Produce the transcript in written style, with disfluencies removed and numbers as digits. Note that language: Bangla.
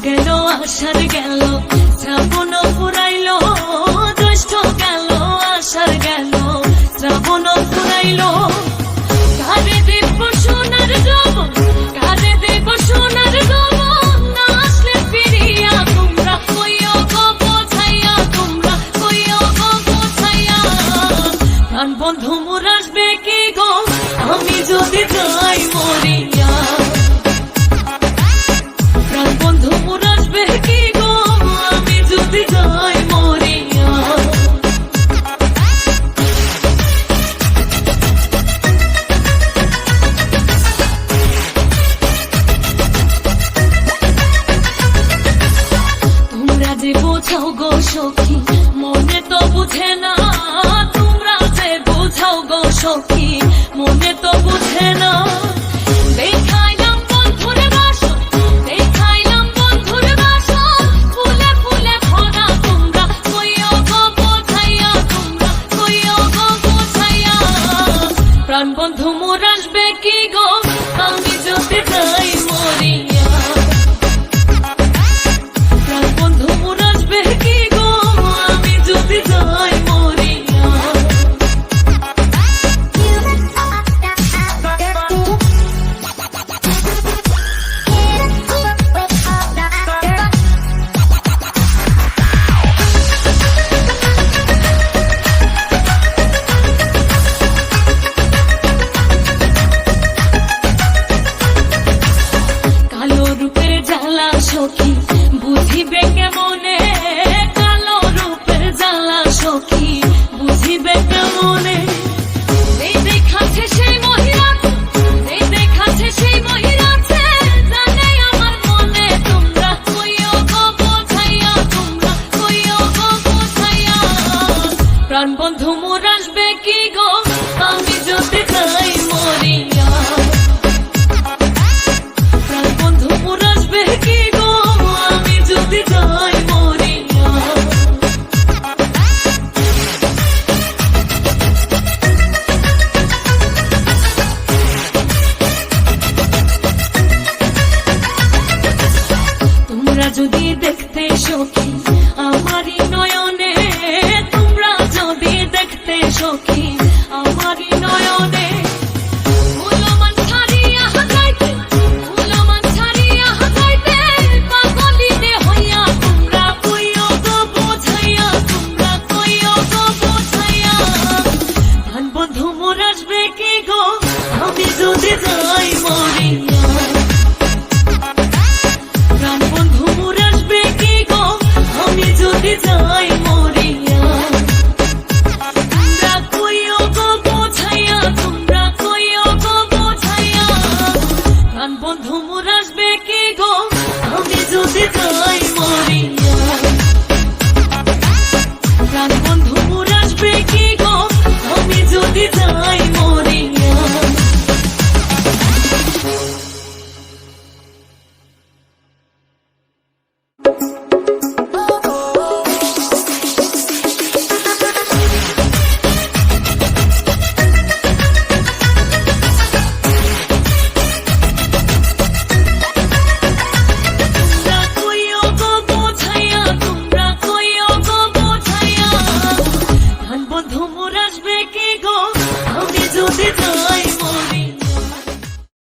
গেল আষাঢ় গেল, শ্রাবণ ফুরাইল, জ্যৈষ্ঠ গেল আষাঢ় গেল, শ্রাবণ ফুরাইল। কারে দেব সোনার যৌবন, কারে দেব সোনার যৌবন, না আসলে ফিরিয়া তোমরা কইও গো বোঝাইয়া, তোমরা কইও গো বোঝাইয়া। প্রাণ বন্ধু মোর আসবে কি গো, আমি যদি যাই মরিয়া। প্রাণ বন্ধু মোর আসবে কি গো, আমি যদি যাই মরিয়া। তোমরা যে বোঝাও গো সখী, মনে তো বুঝে না, তোমরা যে বোঝাও গো সখী, মনে তো বুঝে না। দেখাইলাম বন্ধুর বাসন, দেখাইলাম বন্ধুর বাসন, ফুলে ফুলে ভরা, তোমরা কইও গো বোঝাইয়া, তোমরা কইও গো বোঝাইয়া। প্রাণ বন্ধু মোর আসবে কি গো, আমি যদি যাই মরিয়া। প্রাণ বন্ধু মোর আসবে কি গো, আমি যদি যাই মরিয়া। কালো রূপের জ্বালা সখী বুঝিবে কেমনে, কালো রূপের জ্বালা সখী বুঝিবে কেমনে। এই দেখাচ্ছে সেই মহিলাছে, এই দেখাচ্ছে সেই মহিলাছে, জানে আমার মনে, তোমরা কইও গো বোঝাইয়া, তোমরা কইও গো বোঝাইয়া। প্রাণ বন্ধু মোর আসবে কি গো, আমি যদি যাই মরিয়া। প্রাণ বন্ধু মোর আসবে কি গো, আমি যদি যাই মরিয়া। তোমরা যদি দেখতে সখী আমারই নয়নে, তোমরা যদি দেখতে সখী আমারই নয়নে, ফুলমান ছাড়িয়া যাইতে, ফুলমান ছাড়িয়া যাইতে, পাগলিনে হইয়া, তোমরা কইও গো বোঝাইয়া, তোমরা কইও গো বোঝাইয়া। প্রাণ বন্ধু মোর আসবে কি গো, আমি যদি যাই মরিয়া। প্রাণ বন্ধু মোর আসবে কি গো, আমি যদি যাই মরিয়া। তোমরা কইও গো বোঝাইয়া, তোমরা কইও গো বোঝাইয়া। প্রাণ বন্ধু মোর আসবে কি গো, আমি যদি যাই মরিয়া। প্রাণ বন্ধু মোর আসবে কি গো, আমি যদি যাই মরিয়া। তোমরা কইও গো বোঝাইয়া, তোমরা কইও গো বোঝাইয়া। প্রাণ বন্ধু মোর আসবে কি গো, আমি যদি যাই